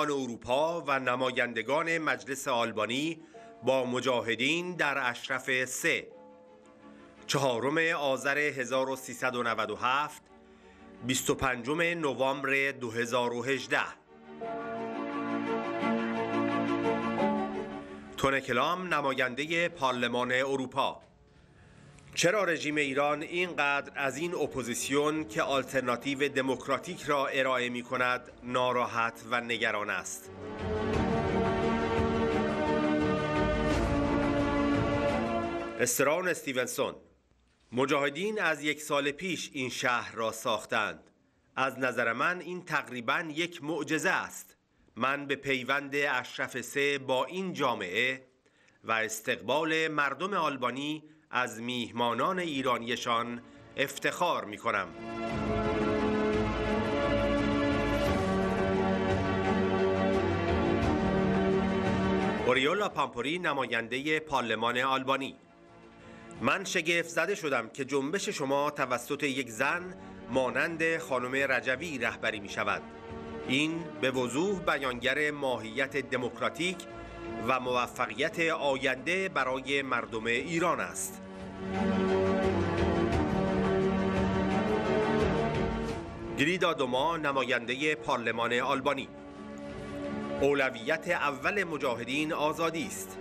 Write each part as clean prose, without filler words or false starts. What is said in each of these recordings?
اروپا و نمایندگان مجلس آلبانی با مجاهدین در اشرف 3 4 آذر 1397 25 نوامبر 2018 تونه کلام نماینده پارلمان اروپا: چرا رژیم ایران اینقدر از این اپوزیسیون که آلترناتیو دموکراتیک را ارائه می کند ناراحت و نگران است؟ استراون استیونسون: مجاهدین از 1 سال پیش این شهر را ساختند. از نظر من این تقریباً یک معجزه است. من به پیوند اشرف 3 با این جامعه و استقبال مردم آلبانی از میهمانان ایرانیشان افتخار می کنم. اوريولا پامپوري نماینده پارلمان آلبانی: من شگفت زده شدم که جنبش شما توسط یک زن مانند خانم رجوی رهبری می شود. این به وضوح بیانگر ماهیت دموکراتیک و موفقیت آینده برای مردم ایران است. دیدار نماینده پارلمان آلبانی: اولویت اول مجاهدین آزادی است.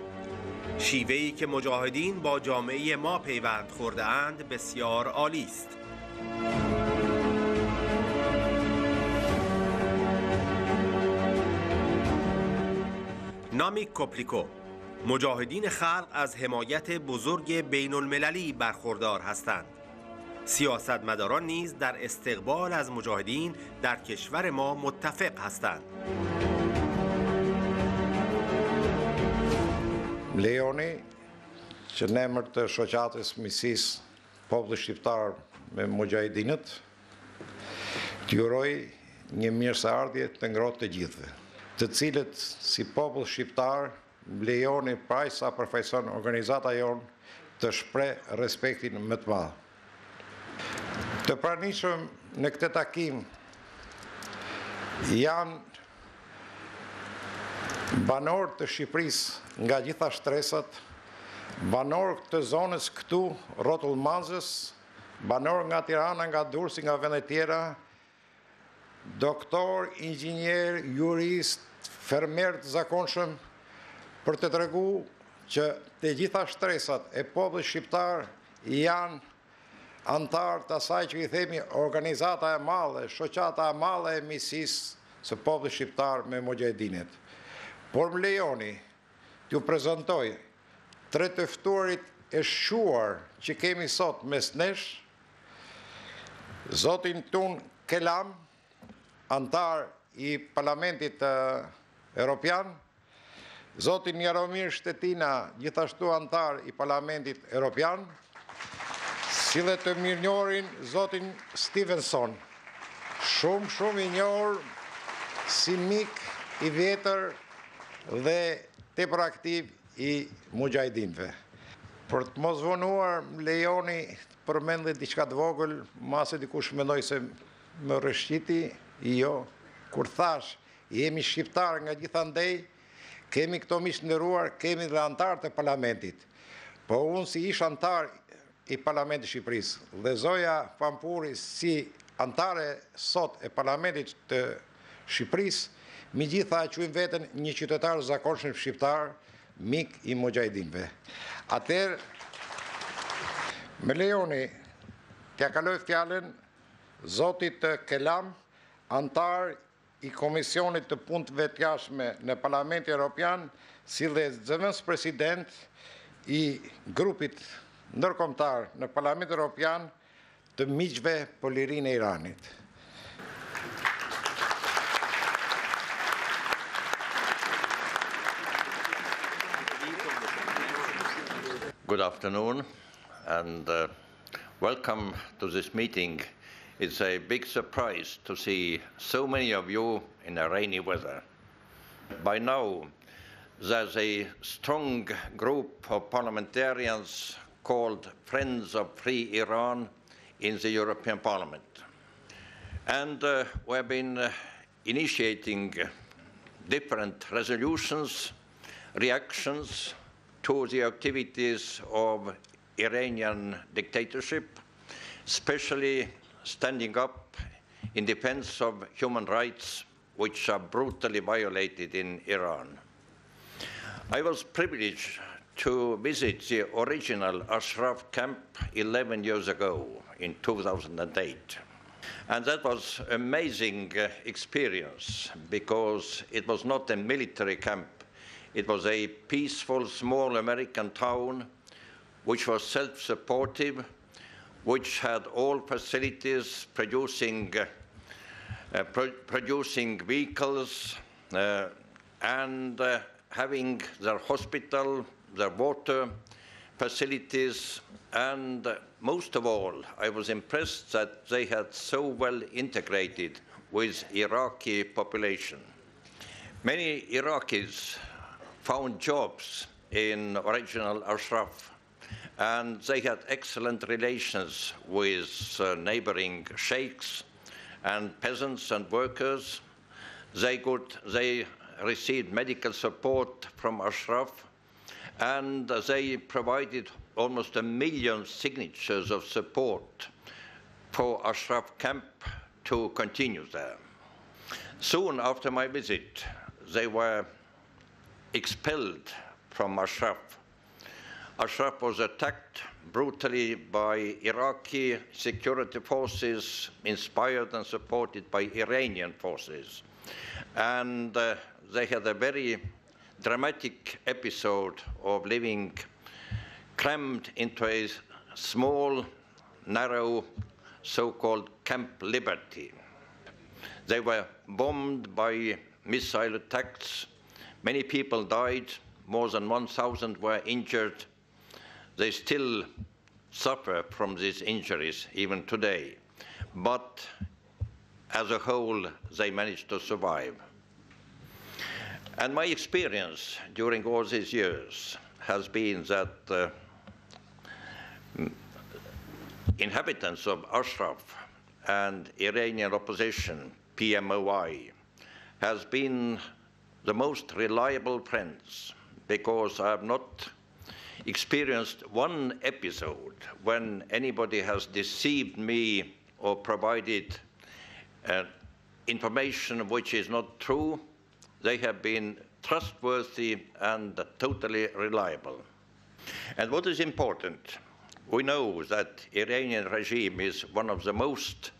شیوهی که مجاهدین با جامعه ما پیوند خورده اند بسیار عالی است. کوپلیکو: مجاهدین خلق از حمایت بزرگ بین المللی برخوردار هستند. سیاستمداران نیز در استقبال از مجاهدین در کشور ما متفق هستند. Leoni që në emër të shoqatës miqësisë popullit shqiptar me mujahidinët, t'ju uroj një mirëseardhje të ngrohtë të gjithëve, të cilët si popull shqiptar lejoni praj sa përfaqëson organizata jonë të shpreh respektin më të madh. Të pranishëm në këtë takim janë banor të Shqipërisë nga gjitha shtresat, banor të zonës këtu rrotullmazës, banor nga Tirana, nga Durrësi, nga vende tjera, doktor, inxhinier, jurist, fermer të zakonshëm, për të treguar që të gjitha shtresat e popullit shqiptar janë antar të asaj që i themi organizata e madhe, shoqata e madhe e miqësisë së popullit shqiptar me mujahidinët. Por më lejoni t'ju prezantoj 3 të ftuarit e shquar që kemi sot mes nesh: zotin Tune Kelam, antar i Parlamentit Evropian, zotin Jaromir Shtetina, gjithashtu antar i Parlamentit Evropian, si dhe të mirënjohin zotin Estevensson, shumë i njohur si mik i vjetër dhe tepër aktiv i mujahidinëve. Për të mos vonuar, më lejoni të përmend dhe diçka të vogël, mase dikush mendoj se më rrëshqiti, jo, kur thash jemi shqiptar nga gjithandej, kemi këto miq nderuar, kemi dhe antar të parlamentit. Po unë si ish antar i Parlamentit Shqipërisë dhe zoja Pamporri si antare sot e Parlamentit të Shqipërisë, megjitha quajmë veten një qytetar zakonshëm shqiptar, mik i mujahidinëve. Atëherë, më lejoni t'ja kaloj fjalën zotit Kelam, antar i Komisionit të Punëve të Jashtme në Parlamentin Evropian, si dhe zëvendës president i grupit ndërkombëtar në Parlamentin Evropian të miqve për lirinë e Iranit. Good afternoon and welcome to this meeting. It's a big surprise to see so many of you in a rainy weather. By now, there's a strong group of parliamentarians called Friends of Free Iran in the European Parliament. And we have been initiating different resolutions, reactions to the activities of Iranian dictatorship, especially standing up in defense of human rights, which are brutally violated in Iran. I was privileged to visit the original اشرف camp 11 years ago in 2008. And that was an amazing experience because it was not a military camp. It was a peaceful, small American town which was self-supportive, which had all facilities producing vehicles and having their hospital, their water facilities, and most of all, I was impressed that they had so well integrated with Iraqi population. Many Iraqis found jobs in original Ashraf, and they had excellent relations with neighboring sheikhs and peasants and workers. They received medical support from Ashraf, and they provided almost 1 million signatures of support for Ashraf camp to continue there. Soon after my visit, they were expelled from Ashraf. Ashraf was attacked brutally by Iraqi security forces, inspired and supported by Iranian forces. And they had a very dramatic episode of living crammed into a small, narrow, so-called Camp Liberty. They were bombed by missile attacks. Many people died. More than 1,000 were injured. They still suffer from these injuries even today. But as a whole, they managed to survive. And my experience during all these years has been that inhabitants of Ashraf and Iranian opposition, PMOI, has been the most reliable friends, because I have not experienced one episode when anybody has deceived me or provided information which is not true. They have been trustworthy and totally reliable. And what is important, we know that Iranian regime is one of the most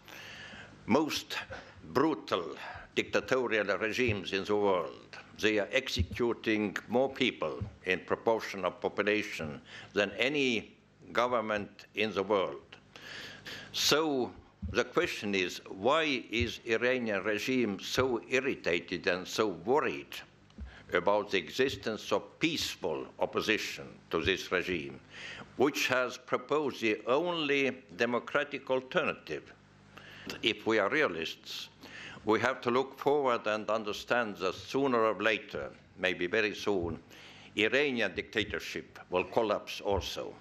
brutal dictatorial regimes in the world. They are executing more people in proportion of population than any government in the world. So the question is, why is Iranian regime so irritated and so worried about the existence of peaceful opposition to this regime, which has proposed the only democratic alternative? If we are realists, we have to look forward and understand that sooner or later, maybe very soon, Iranian dictatorship will collapse also.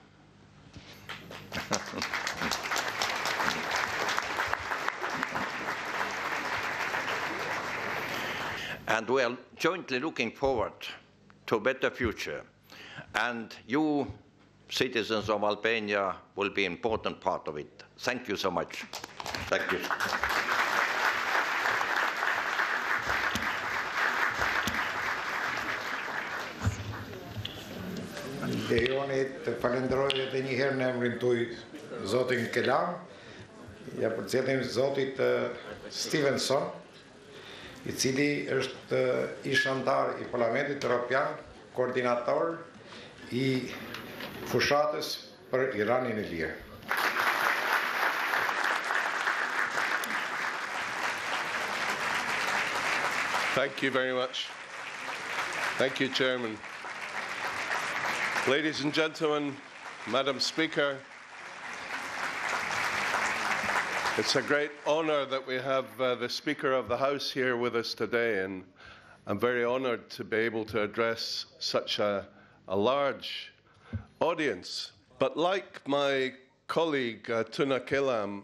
And we are jointly looking forward to a better future. And you, citizens of Albania, will be an important part of it. Thank you so much. Thank you. Lejonit të falenderoj edhe një herë në emrin tuaj Zotin Kelam, ja përcjellim Zotit Estevensson, I cili është ish antar I Parlamentit Evropian, koordinator I fushatës për Iranin e Lirë. Thank you very much. Thank you, Chairman. Ladies and gentlemen, Madam Speaker, it's a great honor that we have the Speaker of the House here with us today, and I'm very honored to be able to address such a large audience. But like my colleague Tune Kelam,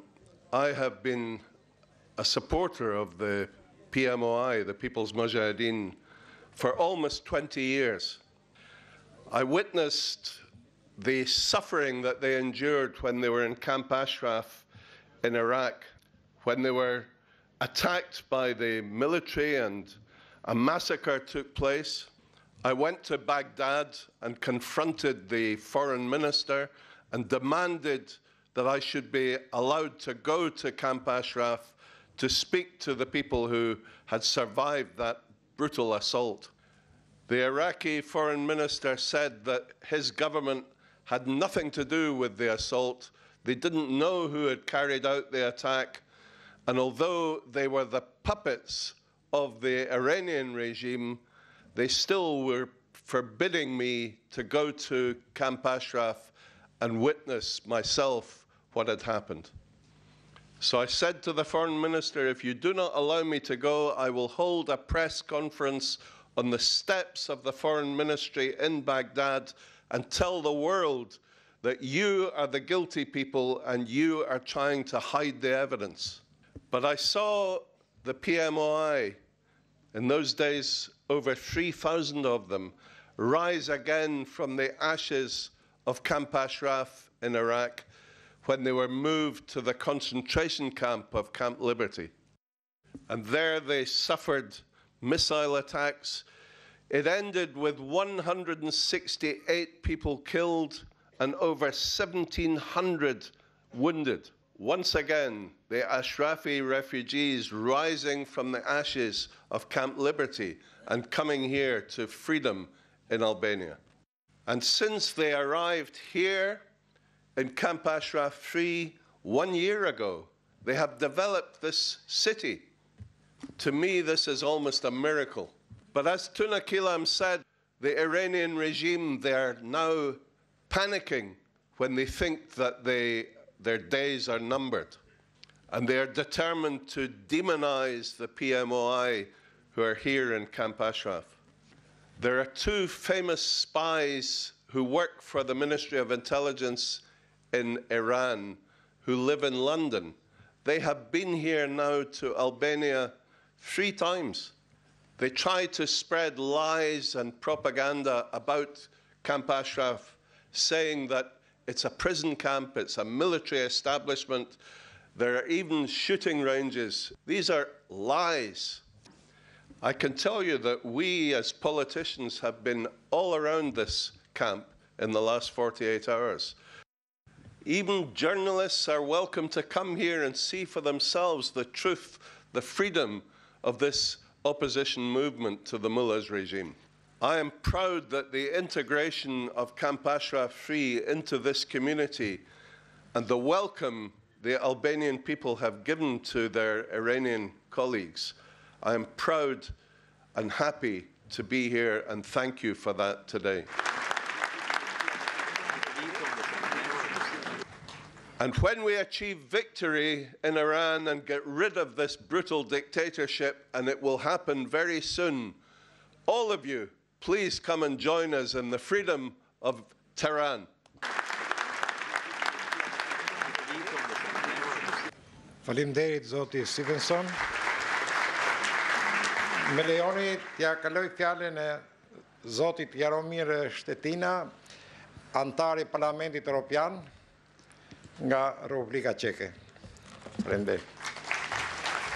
I have been a supporter of the PMOI, the People's Mujahideen for almost 20 years. I witnessed the suffering that they endured when they were in Camp Ashraf in Iraq, when they were attacked by the military and a massacre took place. I went to Baghdad and confronted the foreign minister and demanded that I should be allowed to go to Camp Ashraf to speak to the people who had survived that brutal assault. The Iraqi foreign minister said that his government had nothing to do with the assault. They didn't know who had carried out the attack. And although they were the puppets of the Iranian regime, they still were forbidding me to go to Camp Ashraf and witness myself what had happened. So I said to the foreign minister, if you do not allow me to go, I will hold a press conference on the steps of the foreign ministry in Baghdad and tell the world that you are the guilty people and you are trying to hide the evidence. But I saw the PMOI, in those days over 3,000 of them, rise again from the ashes of Camp Ashraf in Iraq when they were moved to the concentration camp of Camp Liberty. And there they suffered missile attacks. It ended with 168 people killed and over 1,700 wounded. Once again, the Ashrafi refugees rising from the ashes of Camp Liberty and coming here to freedom in Albania. And since they arrived here in Camp Ashraf 3 1 year ago, they have developed this city. To me, this is almost a miracle. But as Tune said, the Iranian regime, they're now panicking when they think that their days are numbered. And they are determined to demonize the PMOI who are here in Camp Ashraf. There are two famous spies who work for the Ministry of Intelligence in Iran who live in London. They have been here now to Albania 3 times. They try to spread lies and propaganda about Camp Ashraf, saying that it's a prison camp, it's a military establishment. There are even shooting ranges. These are lies. I can tell you that we as politicians have been all around this camp in the last 48 hours. Even journalists are welcome to come here and see for themselves the truth, the freedom of this opposition movement to the mullah's regime. I am proud that the integration of Camp Ashraf 3 into this community and the welcome the Albanian people have given to their Iranian colleagues, I am proud and happy to be here, and thank you for that today. And when we achieve victory in Iran and get rid of this brutal dictatorship, and it will happen very soon, all of you, please come and join us in the freedom of Tehran. Faleminderit zoti Estevensson. Me lejoni t'ja kaloj fjalën e zotit Jaromir Shtetina, antar I Parlamentit Evropian nga Republika Çeke. Faleminderit.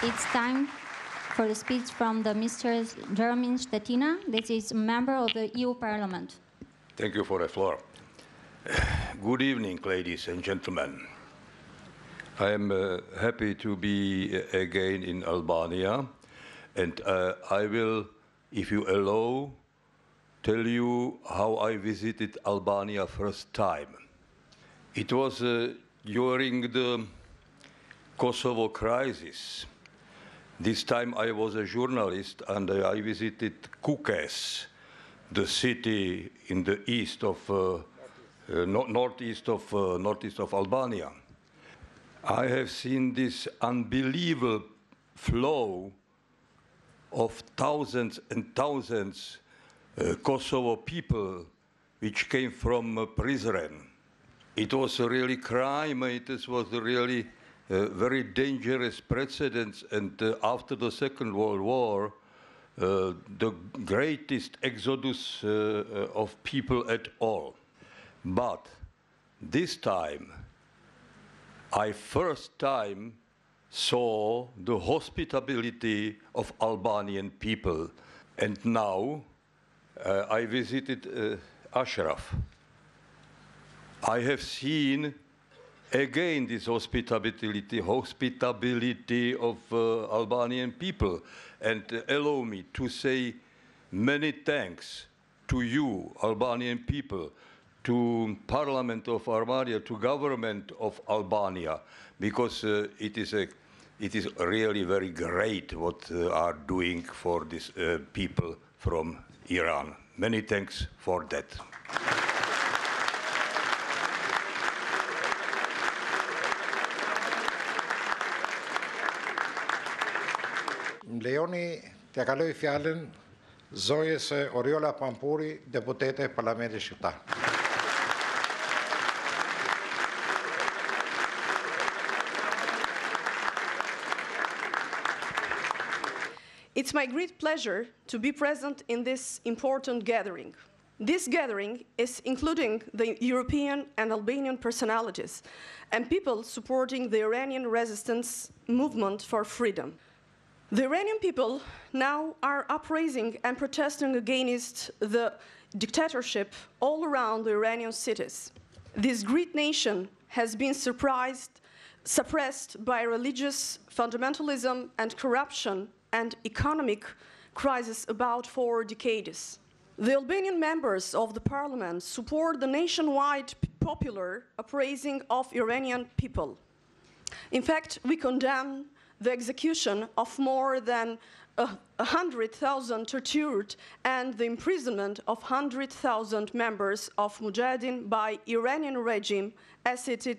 It's time for a speech from the Mr. Jaromir Shtetina. This is a member of the EU Parliament. Thank you for the floor. Good evening, ladies and gentlemen. I am happy to be again in Albania, and I will, if you allow, tell you how I visited Albania first time. It was during the Kosovo crisis. This time I was a journalist, and I visited Kukes, the city in the east of northeast of Albania. I have seen this unbelievable flow of thousands and thousands Kosovo people which came from Prizren. It was a really crime. It was a really very dangerous precedent. And after the Second World War, the greatest exodus of people at all. But this time, I first time saw the hospitality of Albanian people. And now I visited اشرف. I have seen again this hospitality of Albanian people. And allow me to say many thanks to you, Albanian people, to Parliament of Albania, to government of Albania, because it is really very great what are doing for these people from Iran. Many thanks for that. Lejoni t'ja kaloj fjalën zonjës Oriola Pampuri, deputete e Parlamentit Shqiptar. It's my great pleasure to be present in this important gathering. This gathering is including the European and Albanian personalities and people supporting the Iranian resistance movement for freedom. The Iranian people now are upraising and protesting against the dictatorship all around the Iranian cities. This great nation has been suppressed by religious fundamentalism and corruption and economic crisis about 4 decades. The Albanian members of the parliament support the nationwide popular upraising of Iranian people. In fact, we condemn the execution of more than 100,000 tortured and the imprisonment of 100,000 members of Mujahideen by Iranian regime as it is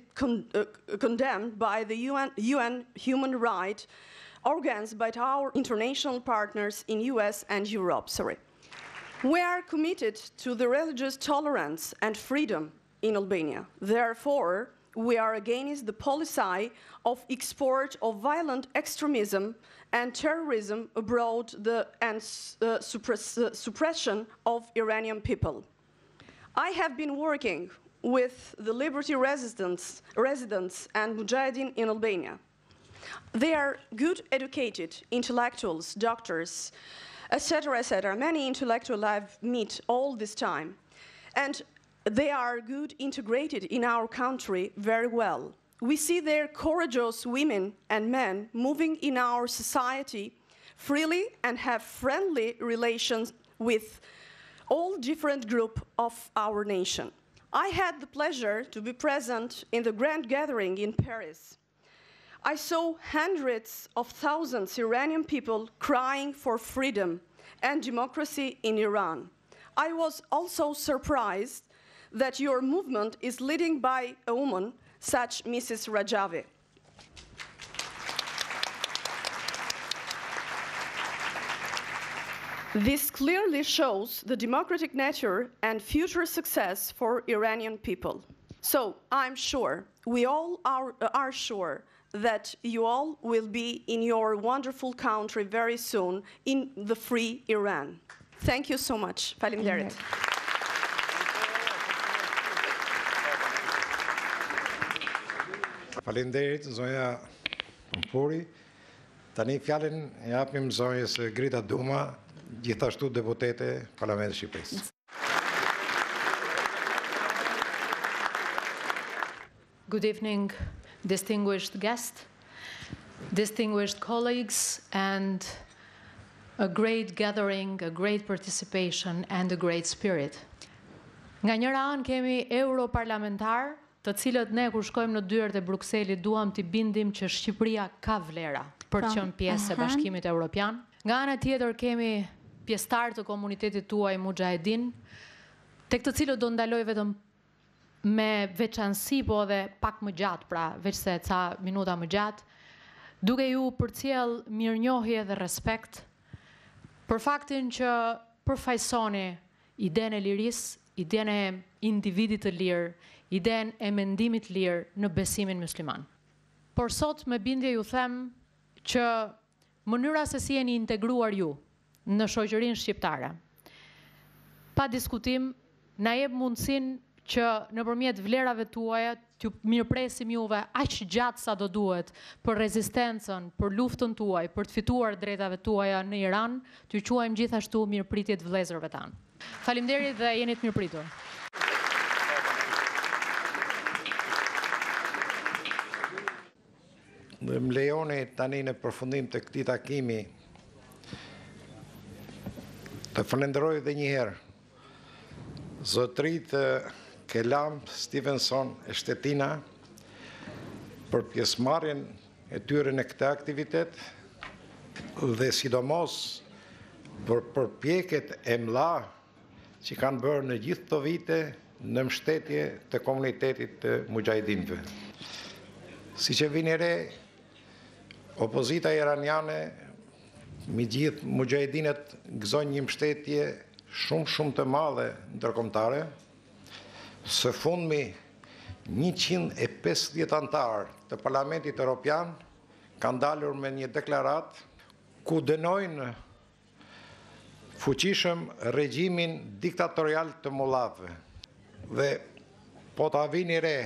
condemned by the UN human rights organs by our international partners in US and Europe. We are committed to the religious tolerance and freedom in Albania. Therefore, we are against the policy of export of violent extremism and terrorism abroad and suppression of Iranian people. I have been working with the liberty residents and Mujahideen in Albania. They are good educated intellectuals, doctors, etc., etc. Many intellectuals I've met all this time. And they are good integrated in our country very well. We see their courageous women and men moving in our society freely and have friendly relations with all different groups of our nation. I had the pleasure to be present in the grand gathering in Paris. I saw hundreds of thousands of Iranian people crying for freedom and democracy in Iran. I was also surprised that your movement is led by a woman such Mrs. Rajavi. This clearly shows the democratic nature and future success for Iranian people. So I'm sure, we all are sure, that you all will be in your wonderful country very soon in the free Iran. Thank you so much. Faleminderit. Faleminderit, zonja Pampuri. Tani fjalën e japim zonjës Grita Duma, gjithashtu deputete Parlamentit Shqipërisë. Good evening, distinguished guests, distinguished colleagues, and a great gathering, a great participation, and a great spirit. Nga njëra anë kemi europarlamentar, të cilët ne kur shkojmë në dyert e Brukselit duam t'i bindim që Shqipëria ka vlera për të qenë pjesë e Bashkimit Evropian. Nga ana tjetër kemi pjesëtar të komunitetit tuaj Mujahideen, tek të cilët do ndaloj vetëm me veçanësi, po edhe pak më gjatë, pra veç se ca minuta më gjatë, duke ju përcjell mirënjohje dhe respekt për faktin që përfaqësoni idenë e lirisë, idenë e individit të lirë, idenë e mendimit lirë në besimin musliman. Por sot me bindje ju them që mënyra se si jeni integruar ju në shoqërinë shqiptare. Pa diskutim, na jep mundësinë që nëpërmjet vlerave tuaja t'ju mirëpresim juve aq gjatë sa do duhet për rezistencën, për luftën tuaj, për të fituar drejtave tuaja në Iran, t'ju quajmë gjithashtu mirëpritjet vëllezërve tanë. Faleminderit dhe jeni të mirëpritur. Dhe më lejoni tani në përfundim të këtij takimi të falenderoj edhe një herë zotëritë Klam, Estevensson e Shtetina për pjesëmarrjen e tyre në këtë aktivitet dhe sidomos për përpjekjet e mëdha që kanë bërë në gjithë këto vite në mbështetje të komunitetit të mujahidinëve. Siç e vini re, opozita iraniane, me gjithë mujahidinët gëzojnë një mbështetje shumë të madhe ndërkombëtare. Së fundmi, 150 antarë të Parlamentit Evropian kanë dalur me një deklarat ku dënojnë fuqishëm regjimin diktatorial të mullave. Dhe po ta vini re,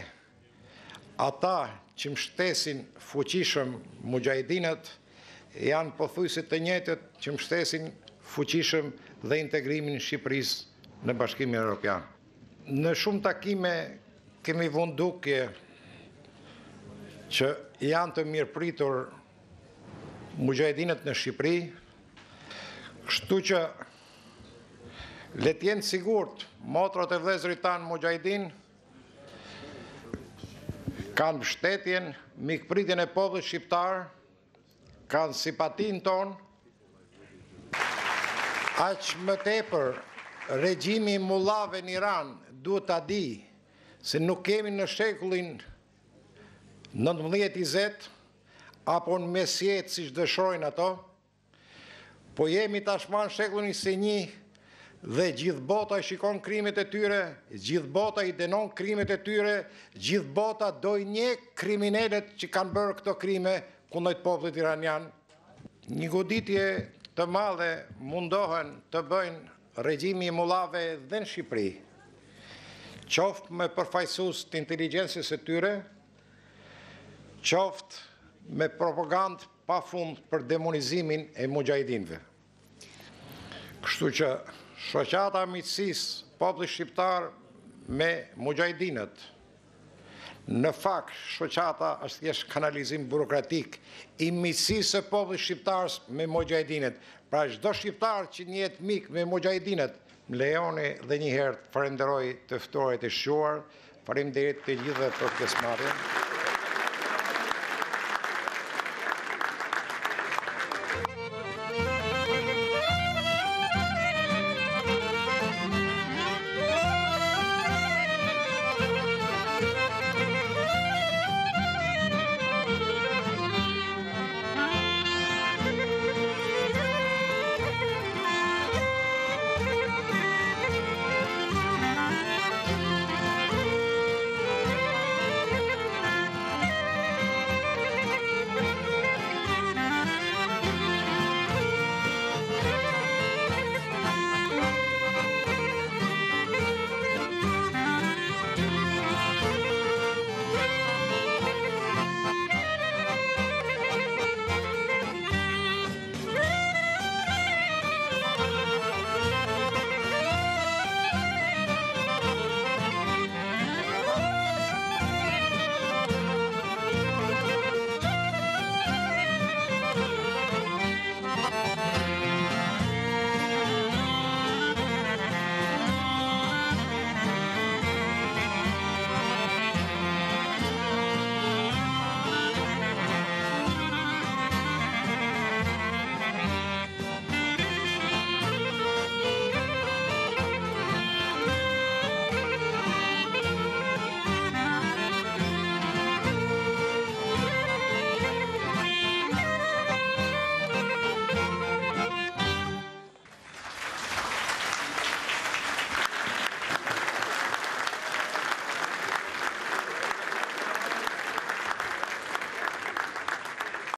ata që mbështesin fuqishëm mujahidinët janë pothuajse të njëjtët që mbështesin fuqishëm dhe integrimin e Shqipërisë në Bashkimin Evropian. Në shumë takime kemi vënë dukje që janë të mirëpritur mujahidinët në Shqipëri, kështu që le të jenë sigurt motrat e vëllezërit tanë mujahidin kanë mbështetjen, mikpritjen e popullit shqiptar, kanë simpatin tonë, aq më tepër regjimi i mullave në Iran duhet ta di se nuk kemi në shekullin 19-20 apo në mesjet siç dëshirojnë ato, po jemi tashmë në shekullin 21 dhe gjithë bota i shikon krimet e tyre, gjithë bota i dënon krimet e tyre, gjithë bota do i njeh kriminalet që kanë bërë këto krime kundër popullit iranian. Një goditje të madhe mundohen të bëjnë regjimi i mullave dhe në Shqipëri, qoftë me përfaqësues të inteligjencës së tyre, qoftë me propagandë pafund për demonizimin e mujahidinëve. Kështu që shoqata e miqësisë popullit shqiptar me mujahidinët, në fakt shoqata është thjesht kanalizim burokratik i miqësisë së popullit shqiptar me mujahidinët. Pra çdo shqiptar që njihet mik me mujahidinët, më lejoni dhe një herë të falenderoj të ftuarit e shquar, faleminderit të gjithëve për pjesëmarrjen.